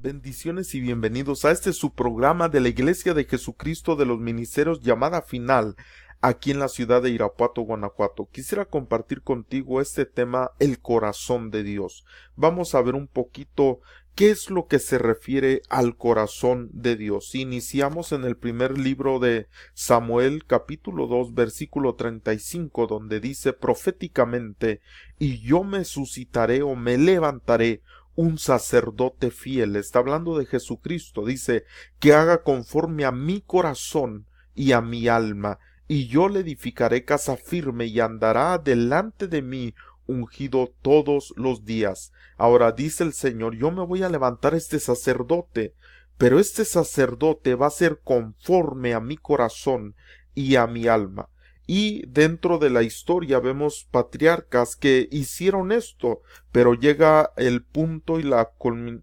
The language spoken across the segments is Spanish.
Bendiciones y bienvenidos a este su programa de la Iglesia de Jesucristo de los Ministerios llamada Final, aquí en la ciudad de Irapuato, Guanajuato. Quisiera compartir contigo este tema, el corazón de Dios. Vamos a ver un poquito qué es lo que se refiere al corazón de Dios. Iniciamos en el primer libro de Samuel, capítulo 2, versículo 35, donde dice proféticamente: y yo me suscitaré o me levantaré un sacerdote fiel. Está hablando de Jesucristo. Dice que haga conforme a mi corazón y a mi alma, y yo le edificaré casa firme y andará delante de mí ungido todos los días. Ahora dice el Señor: yo me voy a levantar este sacerdote, pero este sacerdote va a ser conforme a mi corazón y a mi alma. Y dentro de la historia vemos patriarcas que hicieron esto, pero llega el punto y la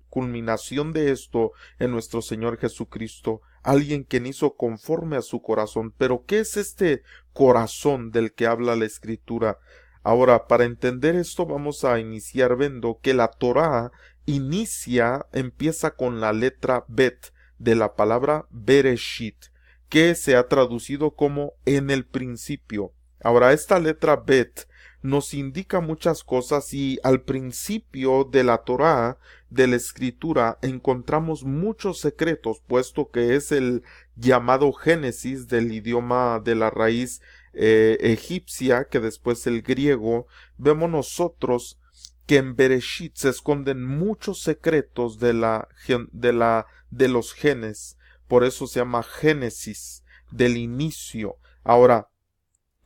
culminación de esto en nuestro Señor Jesucristo, alguien quien hizo conforme a su corazón. Pero ¿qué es este corazón del que habla la Escritura? Ahora, para entender esto vamos a iniciar viendo que la Torá empieza con la letra Bet de la palabra Bereshit, que se ha traducido como en el principio. Ahora, esta letra Bet nos indica muchas cosas, y al principio de la Torá, de la Escritura, encontramos muchos secretos, puesto que es el llamado Génesis del idioma de la raíz egipcia, que después el griego. Vemos nosotros que en Bereshit se esconden muchos secretos de los genes. Por eso se llama Génesis, del inicio. Ahora,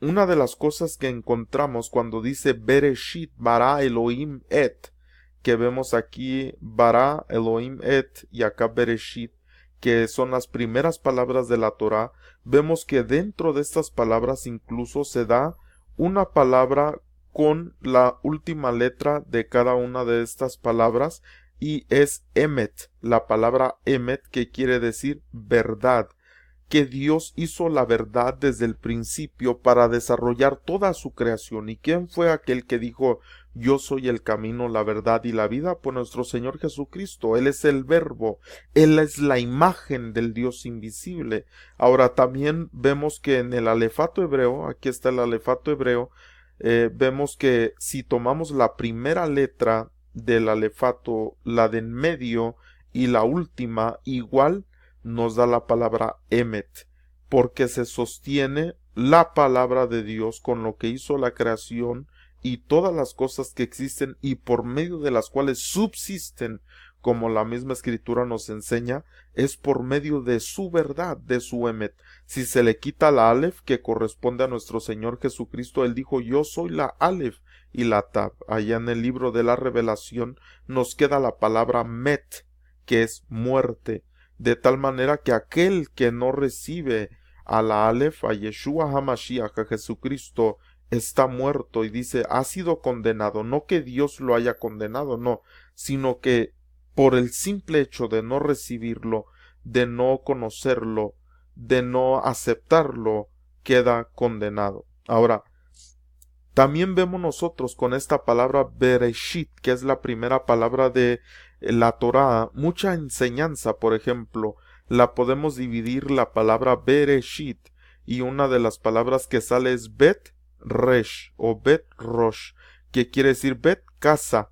una de las cosas que encontramos cuando dice Bereshit bara Elohim et, que vemos aquí bara Elohim et y acá Bereshit, que son las primeras palabras de la Torá, vemos que dentro de estas palabras incluso se da una palabra con la última letra de cada una de estas palabras, y es Emet, la palabra Emet, que quiere decir verdad, que Dios hizo la verdad desde el principio para desarrollar toda su creación. ¿Y quién fue aquel que dijo: yo soy el camino, la verdad y la vida? Pues nuestro Señor Jesucristo. Él es el Verbo, Él es la imagen del Dios invisible. Ahora también vemos que en el alefato hebreo, aquí está el alefato hebreo, vemos que si tomamos la primera letra del alefato, la de en medio y la última, igual nos da la palabra Emet, porque se sostiene la palabra de Dios con lo que hizo la creación y todas las cosas que existen y por medio de las cuales subsisten, como la misma Escritura nos enseña, es por medio de su verdad, de su Emet. Si se le quita la Aleph, que corresponde a nuestro Señor Jesucristo, Él dijo: yo soy la Aleph y la Tab. Allá en el libro de la Revelación nos queda la palabra Met, que es muerte, de tal manera que aquel que no recibe a la Aleph, a Yeshua HaMashiach, a Jesucristo, está muerto, y dice ha sido condenado. No que Dios lo haya condenado, no, sino que por el simple hecho de no recibirlo, de no conocerlo, de no aceptarlo, queda condenado. Ahora, también vemos nosotros con esta palabra Bereshit, que es la primera palabra de la Torá, mucha enseñanza. Por ejemplo, la podemos dividir la palabra Bereshit, y una de las palabras que sale es Bet Resh o Bet Rosh, que quiere decir Bet, casa,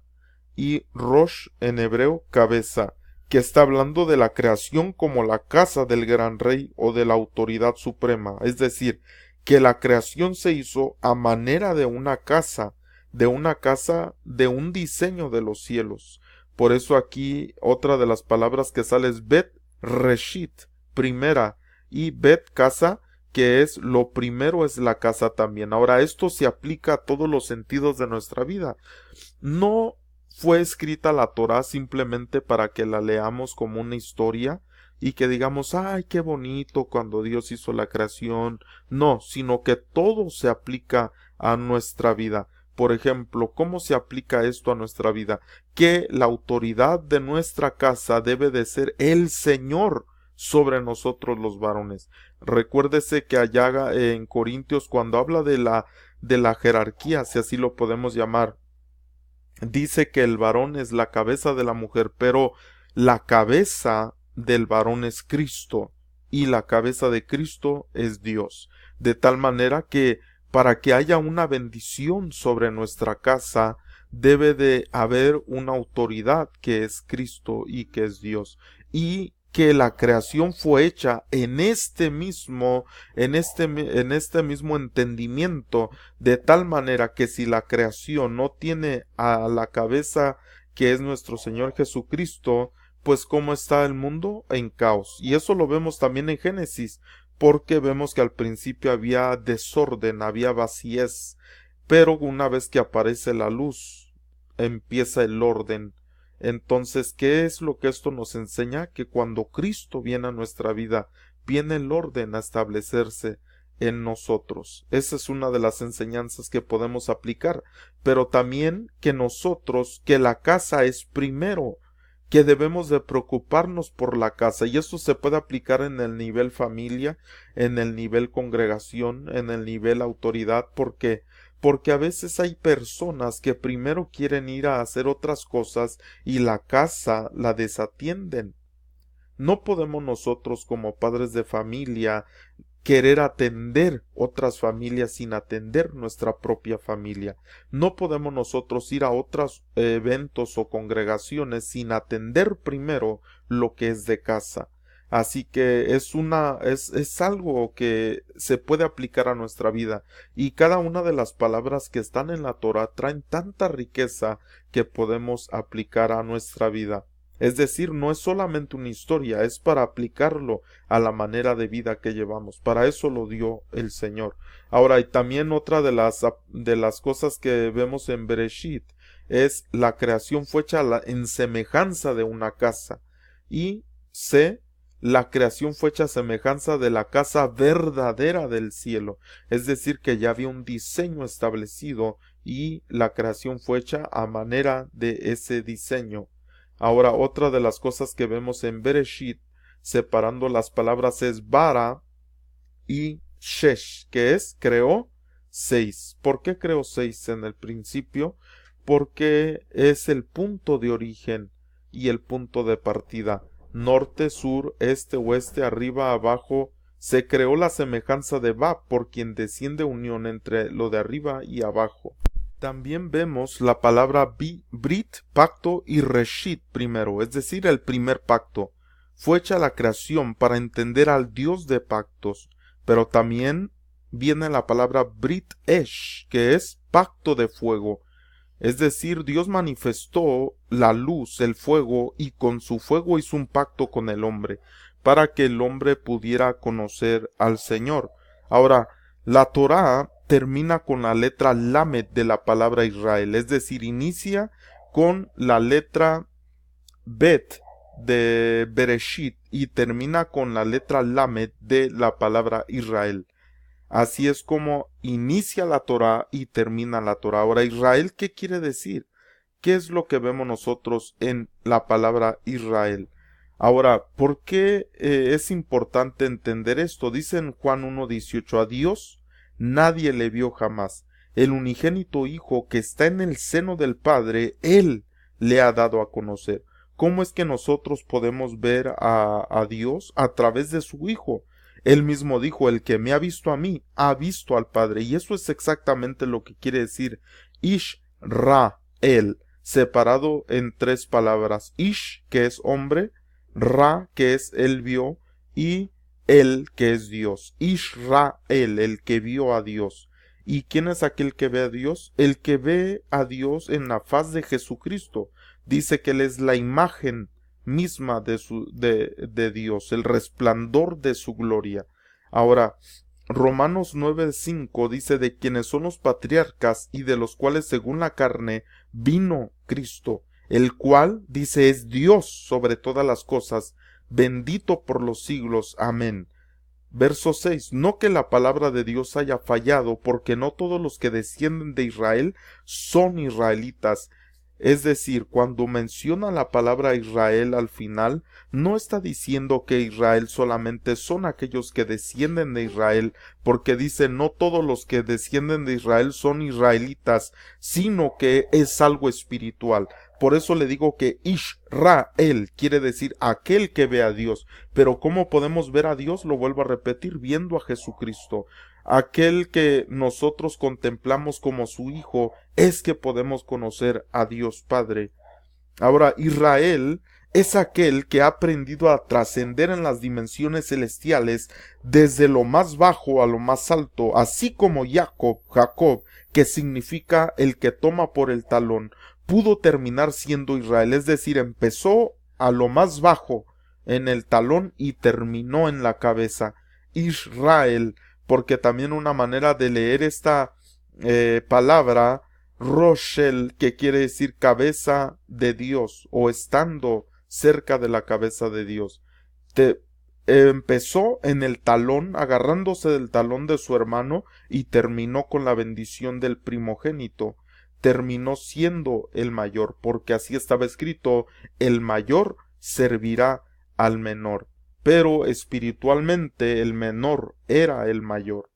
y Rosh en hebreo, cabeza, que está hablando de la creación como la casa del gran rey o de la autoridad suprema. Es decir, que la creación se hizo a manera de una casa, de un diseño de los cielos. Por eso aquí otra de las palabras que sale es Bet Reshit, primera, y Bet, casa, que es lo primero, es la casa también. Ahora, esto se aplica a todos los sentidos de nuestra vida. No fue escrita la Torá simplemente para que la leamos como una historia y que digamos: ay, qué bonito cuando Dios hizo la creación. No, sino que todo se aplica a nuestra vida. Por ejemplo, ¿cómo se aplica esto a nuestra vida? Que la autoridad de nuestra casa debe de ser el Señor sobre nosotros los varones. Recuérdese que allá en Corintios, cuando habla de la jerarquía, si así lo podemos llamar, dice que el varón es la cabeza de la mujer, pero la cabeza del varón es Cristo, y la cabeza de Cristo es Dios. De tal manera que para que haya una bendición sobre nuestra casa, debe de haber una autoridad que es Cristo y que es Dios. Y que la creación fue hecha en este mismo entendimiento, de tal manera que si la creación no tiene a la cabeza que es nuestro Señor Jesucristo, pues ¿cómo está el mundo? En caos. Y eso lo vemos también en Génesis, porque vemos que al principio había desorden, había vacíez, pero una vez que aparece la luz, empieza el orden. Entonces, ¿qué es lo que esto nos enseña? Que cuando Cristo viene a nuestra vida, viene el orden a establecerse en nosotros. Esa es una de las enseñanzas que podemos aplicar, pero también que nosotros, que la casa es primero, que debemos de preocuparnos por la casa, y esto se puede aplicar en el nivel familia, en el nivel congregación, en el nivel autoridad, porque a veces hay personas que primero quieren ir a hacer otras cosas y la casa la desatienden. No podemos nosotros como padres de familia querer atender otras familias sin atender nuestra propia familia. No podemos nosotros ir a otros eventos o congregaciones sin atender primero lo que es de casa. Así que es algo que se puede aplicar a nuestra vida, y cada una de las palabras que están en la Torah traen tanta riqueza que podemos aplicar a nuestra vida. Es decir, no es solamente una historia, es para aplicarlo a la manera de vida que llevamos. Para eso lo dio el Señor. Ahora, y también otra de las cosas que vemos en Bereshit es la creación fue hecha en semejanza de una casa. Y la creación fue hecha a semejanza de la casa verdadera del cielo. Es decir, que ya había un diseño establecido y la creación fue hecha a manera de ese diseño. Ahora, otra de las cosas que vemos en Bereshit, separando las palabras, es bara y shesh, que es creó 6. ¿Por qué creó 6 en el principio? Porque es el punto de origen y el punto de partida. Norte, sur, este, oeste, arriba, abajo. Se creó la semejanza de Ba, por quien desciende unión entre lo de arriba y abajo. También vemos la palabra Brit, pacto, y Reshit primero, es decir, el primer pacto. Fue hecha la creación para entender al Dios de pactos, pero también viene la palabra Brit Esh, que es pacto de fuego. Es decir, Dios manifestó la luz, el fuego, y con su fuego hizo un pacto con el hombre, para que el hombre pudiera conocer al Señor. Ahora, la Torá termina con la letra Lamed de la palabra Israel, es decir, inicia con la letra Bet de Bereshit y termina con la letra Lamed de la palabra Israel. Así es como inicia la Torá y termina la Torá. Ahora, Israel, ¿qué quiere decir? ¿Qué es lo que vemos nosotros en la palabra Israel? Ahora, ¿por qué es importante entender esto? Dice en Juan 1:18, a Dios nadie le vio jamás. El unigénito Hijo que está en el seno del Padre, Él le ha dado a conocer. ¿Cómo es que nosotros podemos ver a Dios? A través de su Hijo. Él mismo dijo, el que me ha visto a mí, ha visto al Padre. Y eso es exactamente lo que quiere decir Ish-Ra-El, separado en 3 palabras. Ish, que es hombre, Ra, que es él vio, y El, que es Dios. Israel, el que vio a Dios. ¿Y quién es aquel que ve a Dios? El que ve a Dios en la faz de Jesucristo. Dice que Él es la imagen misma de Dios, el resplandor de su gloria. Ahora, Romanos 9:5 dice de quienes son los patriarcas y de los cuales según la carne vino Cristo, el cual, dice, es Dios sobre todas las cosas, bendito por los siglos. Amén. Verso 6. No que la palabra de Dios haya fallado, porque no todos los que descienden de Israel son israelitas. Es decir, cuando menciona la palabra Israel al final, no está diciendo que Israel solamente son aquellos que descienden de Israel, porque dice no todos los que descienden de Israel son israelitas, sino que es algo espiritual. Por eso le digo que Israel quiere decir aquel que ve a Dios. Pero ¿cómo podemos ver a Dios? Lo vuelvo a repetir, viendo a Jesucristo. Aquel que nosotros contemplamos como su Hijo, es que podemos conocer a Dios Padre. Ahora, Israel es aquel que ha aprendido a trascender en las dimensiones celestiales desde lo más bajo a lo más alto, así como Jacob, que significa el que toma por el talón, pudo terminar siendo Israel, es decir, empezó a lo más bajo en el talón y terminó en la cabeza. Israel, porque también una manera de leer esta palabra, Roshel, que quiere decir cabeza de Dios o estando cerca de la cabeza de Dios. Empezó en el talón, agarrándose del talón de su hermano y terminó con la bendición del primogénito. Terminó siendo el mayor, porque así estaba escrito, el mayor servirá al menor. Pero espiritualmente el menor era el mayor.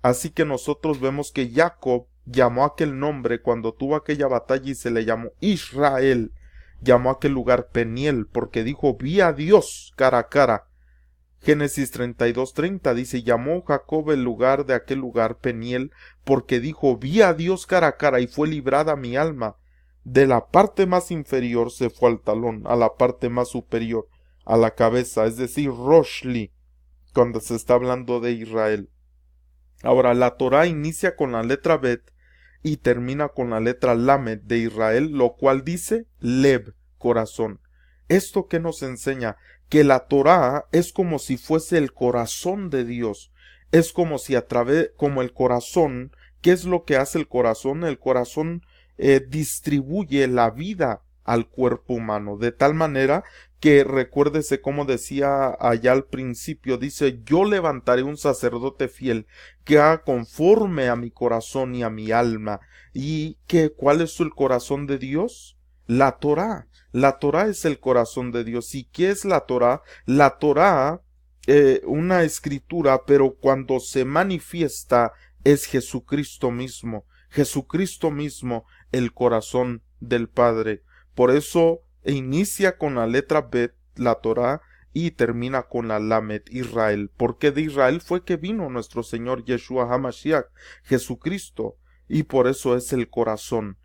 Así que nosotros vemos que Jacob llamó aquel nombre cuando tuvo aquella batalla y se le llamó Israel. Llamó aquel lugar Peniel porque dijo, vi a Dios cara a cara. Génesis 32:30 dice, llamó Jacob el lugar de aquel lugar Peniel porque dijo, vi a Dios cara a cara y fue librada mi alma. De la parte más inferior se fue al talón, a la parte más superior, a la cabeza, es decir, Roshli, cuando se está hablando de Israel. Ahora, la Torá inicia con la letra Bet y termina con la letra Lamed de Israel, lo cual dice Lev, corazón. ¿Esto qué nos enseña? Que la Torá es como si fuese el corazón de Dios. Es como si como el corazón, ¿qué es lo que hace el corazón? El corazón distribuye la vida al cuerpo humano, de tal manera que recuérdese como decía allá al principio, dice, yo levantaré un sacerdote fiel que haga conforme a mi corazón y a mi alma. ¿Y cuál es el corazón de Dios? La Torá. La Torá es el corazón de Dios. ¿Y qué es la Torá? La Torá, una escritura, pero cuando se manifiesta es Jesucristo mismo. Jesucristo mismo, el corazón del Padre. Por eso inicia con la letra Bet, la Torá, y termina con la Lamed, Israel. Porque de Israel fue que vino nuestro Señor Yeshua HaMashiach, Jesucristo, y por eso es el corazón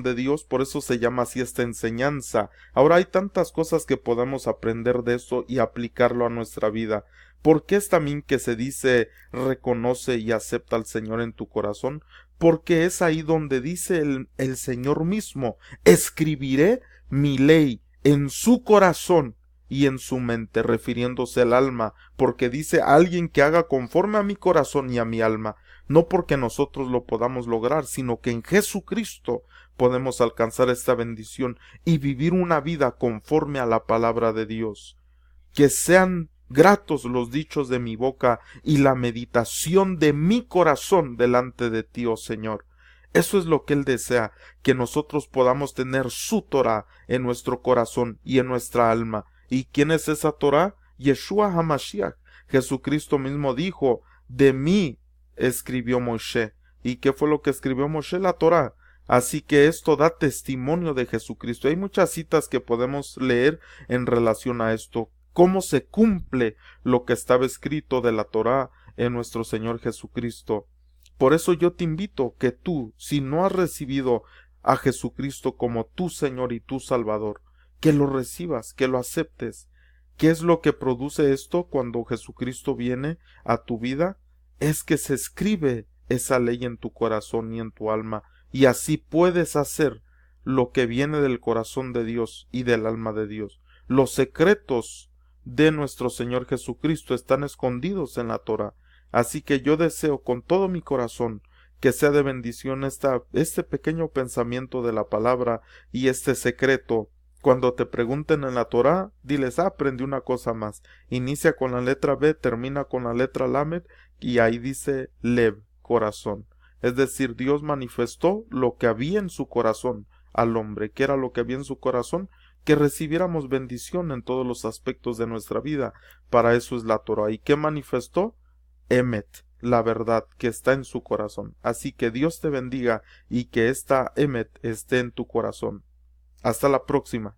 de Dios, por eso se llama así esta enseñanza. Ahora hay tantas cosas que podemos aprender de esto y aplicarlo a nuestra vida. ¿Por qué es también que se dice reconoce y acepta al Señor en tu corazón? Porque es ahí donde dice el Señor mismo, escribiré mi ley en su corazón y en su mente, refiriéndose al alma, porque dice alguien que haga conforme a mi corazón y a mi alma, no porque nosotros lo podamos lograr, sino que en Jesucristo podemos alcanzar esta bendición y vivir una vida conforme a la palabra de Dios. Que sean gratos los dichos de mi boca y la meditación de mi corazón delante de ti, oh Señor. Eso es lo que Él desea, que nosotros podamos tener su Torá en nuestro corazón y en nuestra alma. ¿Y quién es esa Torá? Yeshua HaMashiach. Jesucristo mismo dijo, de mí escribió Moshe. ¿Y qué fue lo que escribió Moshe? La Torá. Así que esto da testimonio de Jesucristo. Hay muchas citas que podemos leer en relación a esto. Cómo se cumple lo que estaba escrito de la Torá en nuestro Señor Jesucristo. Por eso yo te invito que tú, si no has recibido a Jesucristo como tu Señor y tu Salvador, que lo recibas, que lo aceptes. ¿Qué es lo que produce esto cuando Jesucristo viene a tu vida? Es que se escribe esa ley en tu corazón y en tu alma, y así puedes hacer lo que viene del corazón de Dios y del alma de Dios. Los secretos de nuestro Señor Jesucristo están escondidos en la Torá. Así que yo deseo con todo mi corazón que sea de bendición este pequeño pensamiento de la palabra y este secreto. Cuando te pregunten en la Torá, diles, aprendí una cosa más. Inicia con la letra B, termina con la letra Lamed, y ahí dice Lev, corazón. Es decir, Dios manifestó lo que había en su corazón al hombre. ¿Qué era lo que había en su corazón? Que recibiéramos bendición en todos los aspectos de nuestra vida. Para eso es la Torá. ¿Y qué manifestó? Emet, la verdad que está en su corazón. Así que Dios te bendiga y que esta Emet esté en tu corazón. Hasta la próxima.